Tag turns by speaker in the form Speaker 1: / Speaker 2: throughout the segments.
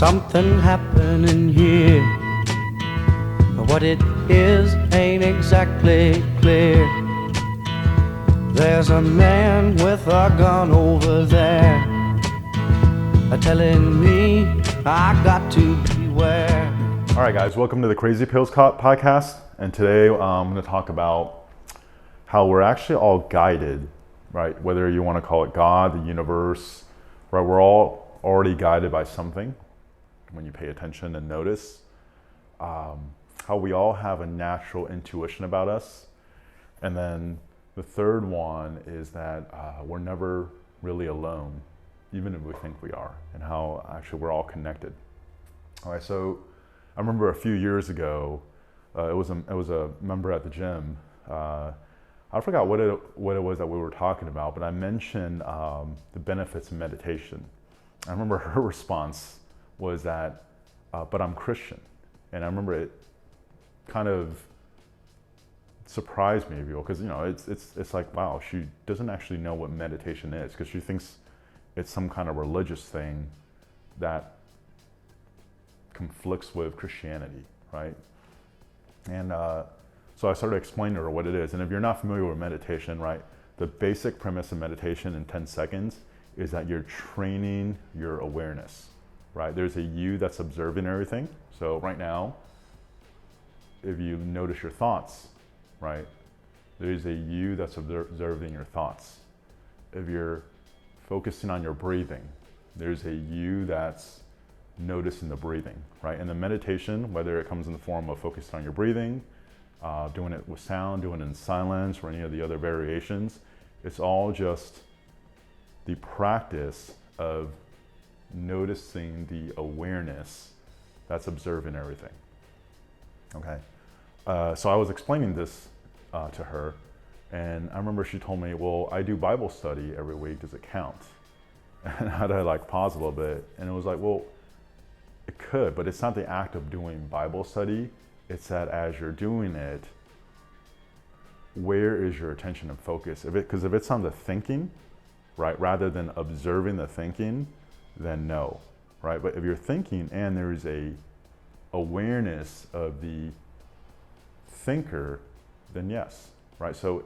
Speaker 1: something happening here. What it is ain't exactly clear. There's a man with a gun over there, telling me I got to beware.
Speaker 2: All right, guys, welcome to the Crazy Pills podcast. And today I'm going to talk about how we're actually all guided, right? Whether you want to call it God, the universe, right? We're all already guided by something when you pay attention and notice. How we all have a natural intuition about us. And then the third one is that we're never really alone, even if we think we are, and how actually we're all connected. All right, so I remember a few years ago, it was a member at the gym. I forgot what it was that we were talking about, but I mentioned the benefits of meditation. I remember her response was that, but I'm Christian. And I remember it kind of surprised me, because it's like, wow, she doesn't actually know what meditation is, because she thinks it's some kind of religious thing that conflicts with Christianity, right? And so I started explaining to her what it is. And if you're not familiar with meditation, right, the basic premise of meditation in 10 seconds is that you're training your awareness, right? There's a you that's observing everything. So right now, if you notice your thoughts, right, there's a you that's observing your thoughts. If you're focusing on your breathing, there's a you that's noticing the breathing, right? And the meditation, whether it comes in the form of focusing on your breathing, doing it with sound, doing it in silence, or any of the other variations, it's all just the practice of noticing the awareness that's observing everything. Okay, so I was explaining this to her, and I remember she told me, well, I do Bible study every week, does it count? And I had to pause a little bit, and it was like, well, it could, but it's not the act of doing Bible study, it's that as you're doing it, where is your attention and focus? Because if it's on the thinking, right, rather than observing the thinking, then no, right? But if you're thinking and there's a awareness of the thinker, then yes, right? So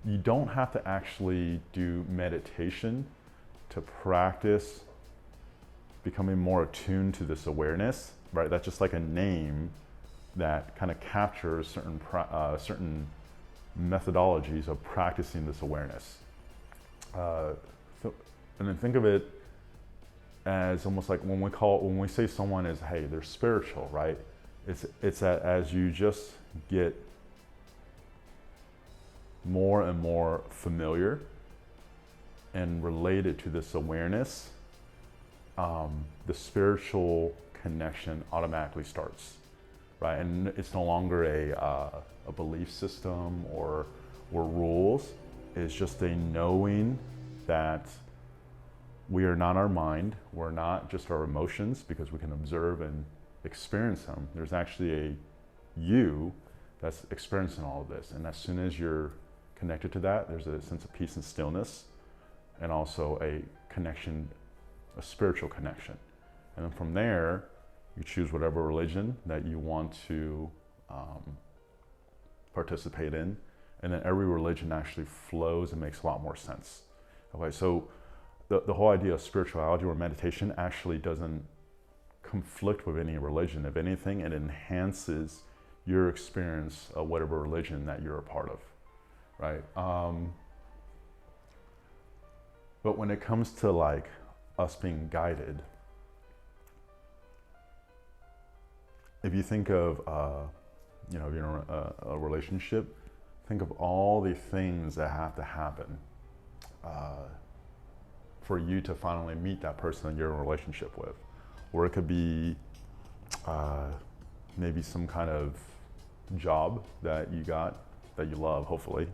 Speaker 2: you don't have to actually do meditation to practice becoming more attuned to this awareness, right? That's just like a name that kind of captures certain methodologies of practicing this awareness. And then think of it as almost like when we say someone is, hey, they're spiritual, right? It's that as you just get more and more familiar and related to this awareness, the spiritual connection automatically starts, right? And it's no longer a belief system or rules. It's just a knowing that we are not our mind, we're not just our emotions, because we can observe and experience them. There's actually a you that's experiencing all of this. And as soon as you're connected to that, there's a sense of peace and stillness, and also a connection, a spiritual connection. And then from there, you choose whatever religion that you want to participate in. And then every religion actually flows and makes a lot more sense. Okay, so the whole idea of spirituality or meditation actually doesn't conflict with any religion. If anything, it enhances your experience of whatever religion that you're a part of, right? But when it comes to us being guided, if you think of, if you're in a relationship, think of all the things that have to happen for you to finally meet that person that you're in a relationship with. Or it could be maybe some kind of job that you got that you love, hopefully.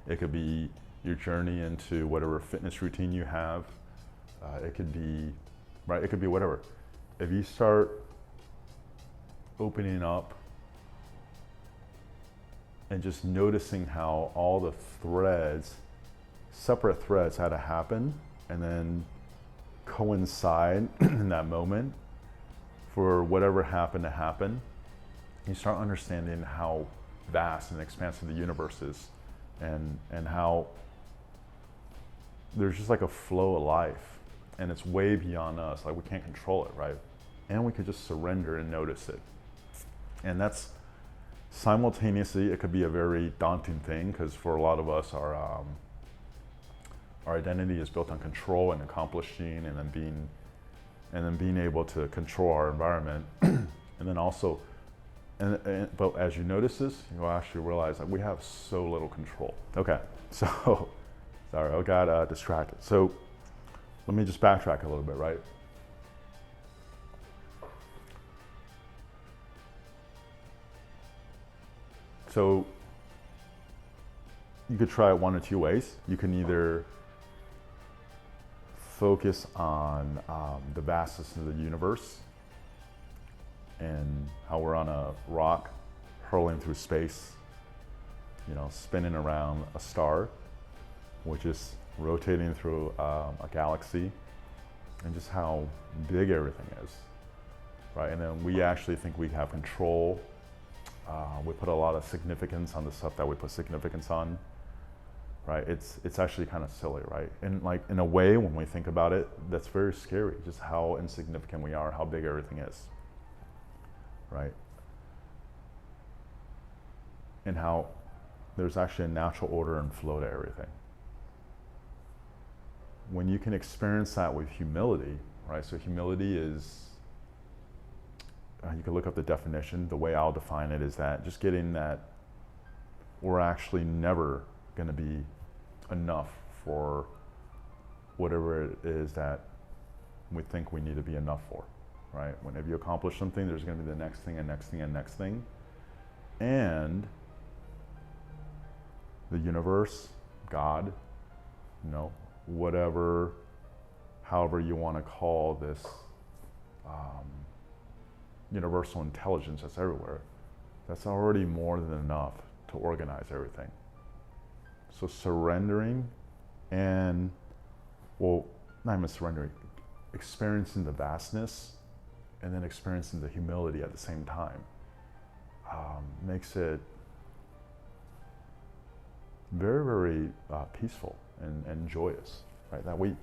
Speaker 2: It could be your journey into whatever fitness routine you have. It could be, right, it could be whatever. If you start opening up and just noticing how all the threads, separate threads had to happen and then coincide in that moment for whatever happened to happen, you start understanding how vast and expansive the universe is, and how there's just like a flow of life, and it's way beyond us. Like, we can't control it, right? And we could just surrender and notice it. And that's simultaneously, it could be a very daunting thing, because for a lot of us, our identity is built on control and accomplishing, and then being able to control our environment. And then also, but as you notice this, you'll actually realize that we have so little control. Okay, so, sorry, I got distracted. So let me just backtrack a little bit, right? So you could try it one or two ways. You can either focus on the vastness of the universe and how we're on a rock hurling through space, spinning around a star, which is rotating through a galaxy, and just how big everything is, right? And then we actually think we have control. We put a lot of significance on the stuff that we put significance on, right? It's actually kind of silly, right? And like, in a way, when we think about it, that's very scary, just how insignificant we are, how big everything is, right? And how there's actually a natural order and flow to everything. When you can experience that with humility, right? So humility is, you can look up the definition. The way I'll define it is that just getting that we're actually never going to be enough for whatever it is that we think we need to be enough for, right? Whenever you accomplish something, there's going to be the next thing and next thing and next thing. And the universe, God, whatever, however you want to call this universal intelligence that's everywhere, that's already more than enough to organize everything. So surrendering and, well, not even surrendering, experiencing the vastness and then experiencing the humility at the same time makes it very, very peaceful and joyous, right? That we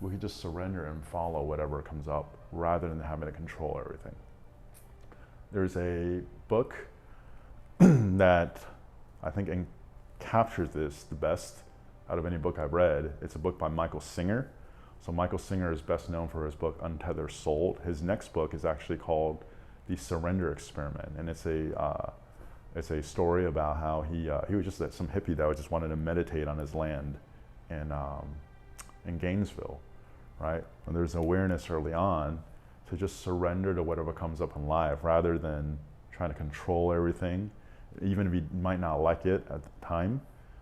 Speaker 2: can just surrender and follow whatever comes up rather than having to control everything. There's a book that I think captures this the best out of any book I've read. It's a book by Michael Singer. So Michael Singer is best known for his book Untethered Soul. His next book is actually called The Surrender Experiment, and it's a story about how he was just some hippie that just wanted to meditate on his land in Gainesville, right? And there's awareness early on to just surrender to whatever comes up in life rather than trying to control everything, even if he might not like it at the time,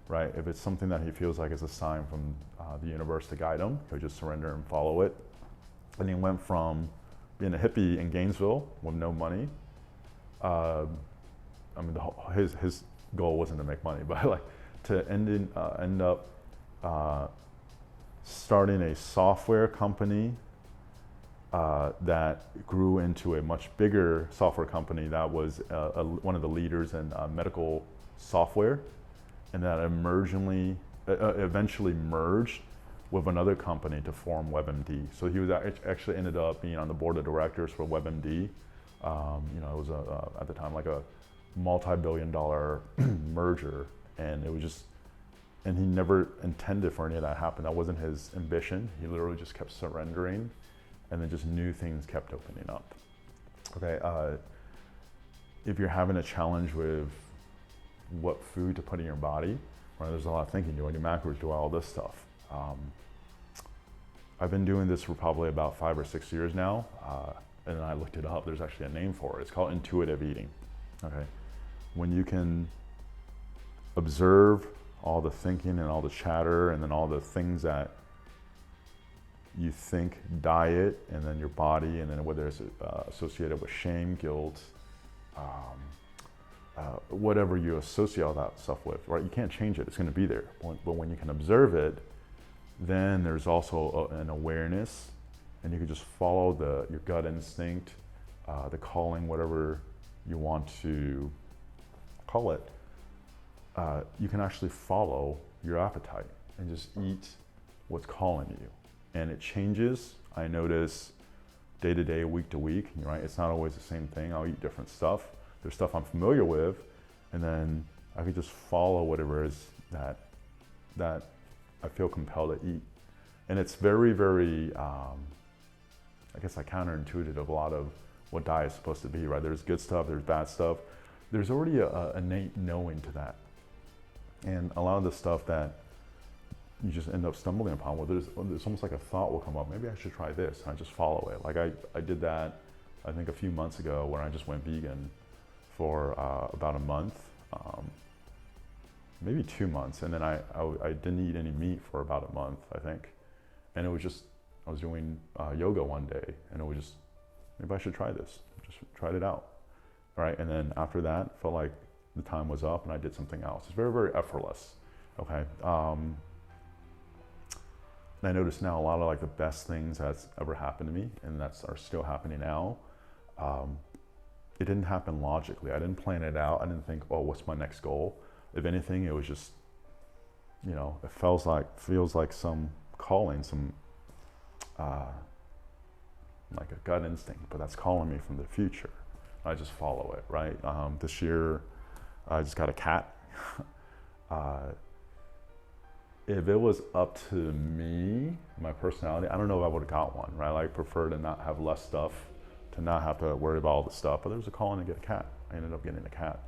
Speaker 2: right? If it's something that he feels like is a sign from the universe to guide him, he'll just surrender and follow it. And he went from being a hippie in Gainesville with no money. His goal wasn't to make money, but like to end up starting a software company that grew into a much bigger software company that was one of the leaders in medical software, and that eventually merged with another company to form WebMD. So he was actually ended up being on the board of directors for WebMD. It was at the time like a multi-billion-dollar merger, and it was just, and he never intended for any of that to happen. That wasn't his ambition. He literally just kept surrendering, and then just new things kept opening up. Okay, if you're having a challenge with what food to put in your body, right, there's a lot of thinking, doing your macros, do all this stuff. I've been doing this for probably about 5 or 6 years now, and I looked it up. There's actually a name for it. It's called intuitive eating. Okay, when you can observe all the thinking and all the chatter and then all the things that you think diet, and then your body, and then whether it's associated with shame, guilt, whatever you associate all that stuff with, right? You can't change it, it's gonna be there. But when you can observe it, then there's also an awareness and you can just follow your gut instinct, the calling, whatever you want to call it. You can actually follow your appetite and just eat what's calling you. And it changes. I notice day to day, week to week, right? It's not always the same thing. I'll eat different stuff. There's stuff I'm familiar with, and then I can just follow whatever it is that I feel compelled to eat. And it's very, very, I guess like counterintuitive of a lot of what diet is supposed to be, right? There's good stuff, there's bad stuff. There's already a innate knowing to that. And a lot of the stuff that you just end up stumbling upon, well, there's almost like a thought will come up, maybe I should try this, and I just follow it. Like I did that, I think a few months ago, when I just went vegan for about a month, maybe 2 months, and then I didn't eat any meat for about a month, I think. And it was just, I was doing yoga one day, and it was just, maybe I should try this, just tried it out, right? And then after that, felt like the time was up and I did something else. It's very, very effortless, okay? And I notice now a lot of like the best things that's ever happened to me, and are still happening now, it didn't happen logically. I didn't plan it out. I didn't think, oh, what's my next goal? If anything, it was just, you know, it feels like some calling, some, like a gut instinct, but that's calling me from the future. I just follow it, right? This year, I just got a cat. If it was up to me, my personality, I don't know if I would have got one, right? I prefer to not have less stuff, to not have to worry about all the stuff, but there was a calling to get a cat. I ended up getting a cat.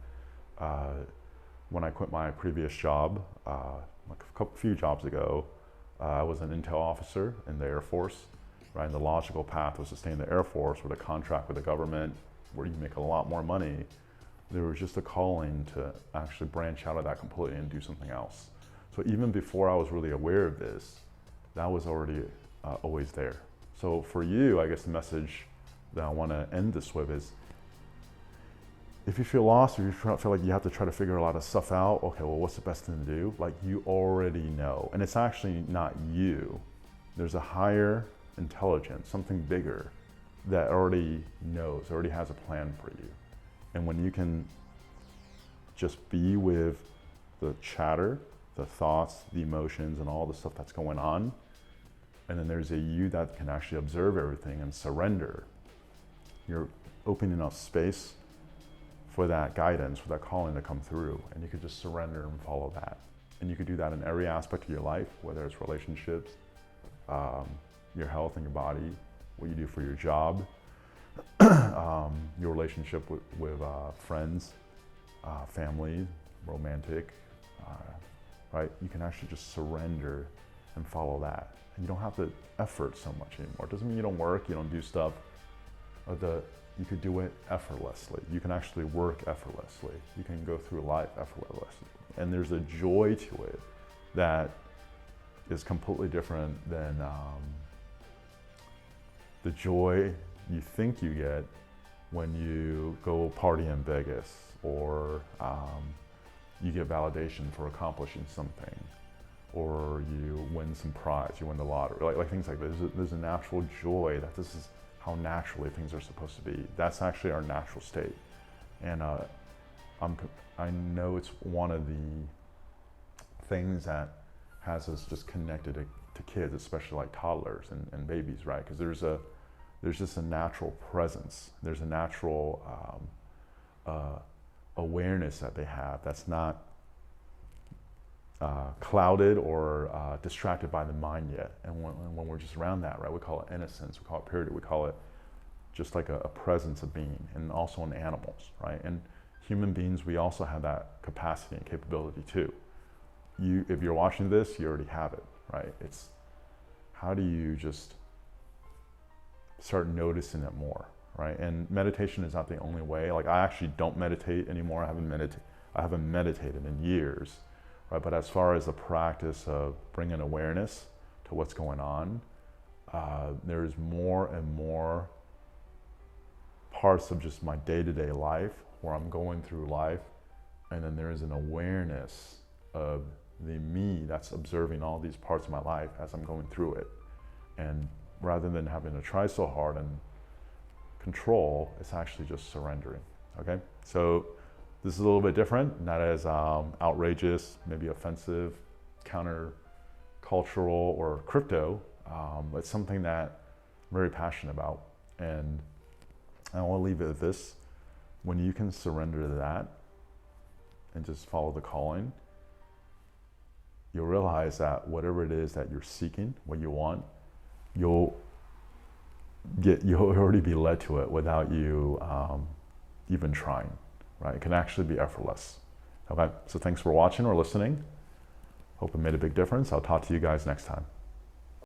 Speaker 2: When I quit my previous job, like a few jobs ago, I was an intel officer in the Air Force, right? And the logical path was to stay in the Air Force with a contract with the government where you make a lot more money. There was just a calling to actually branch out of that completely and do something else. So even before I was really aware of this, that was already always there. So for you, I guess the message that I want to end this with is, if you feel lost, or you feel like you have to try to figure a lot of stuff out, okay, well, what's the best thing to do? Like, you already know. And it's actually not you. There's a higher intelligence, something bigger, that already knows, already has a plan for you. And when you can just be with the chatter, the thoughts, the emotions, and all the stuff that's going on, and then there's a you that can actually observe everything and surrender, you're opening up space for that guidance, for that calling to come through, and you could just surrender and follow that. And you could do that in every aspect of your life, whether it's relationships, your health and your body, what you do for your job, your relationship with friends, family, romantic, right? You can actually just surrender and follow that. And you don't have to effort so much anymore. It doesn't mean you don't work, you don't do stuff. You could do it effortlessly. You can actually work effortlessly. You can go through life effortlessly. And there's a joy to it that is completely different than the joy you think you get when you go party in Vegas, or you get validation for accomplishing something, or you win some prize, you win the lottery, like things like this. There's a natural joy that this is how naturally things are supposed to be. That's actually our natural state. And I know it's one of the things that has us just connected to kids, especially like toddlers and babies, right? Because there's just a natural presence. There's a natural awareness that they have that's not clouded or distracted by the mind yet. And when we're just around that, right, we call it innocence, we call it purity, we call it just like a presence of being, and also in animals, right? And human beings, we also have that capacity and capability too. If you're watching this, you already have it, right? It's how do you just start noticing it more, right? And meditation is not the only way. Like, I actually don't meditate anymore. I haven't meditated in years, right? But as far as the practice of bringing awareness to what's going on, there's more and more parts of just my day-to-day life where I'm going through life, and then there is an awareness of the me that's observing all these parts of my life as I'm going through it. And rather than having to try so hard and control, it's actually just surrendering. Okay, so this is a little bit different, not as outrageous, maybe offensive, counter cultural or crypto. It's something that I'm very passionate about, and I want to leave it at this. When you can surrender to that and just follow the calling, you'll realize that whatever it is that you're seeking, what you want, you'll already be led to it without you even trying, right? It can actually be effortless. Okay, so thanks for watching or listening. Hope it made a big difference. I'll talk to you guys next time.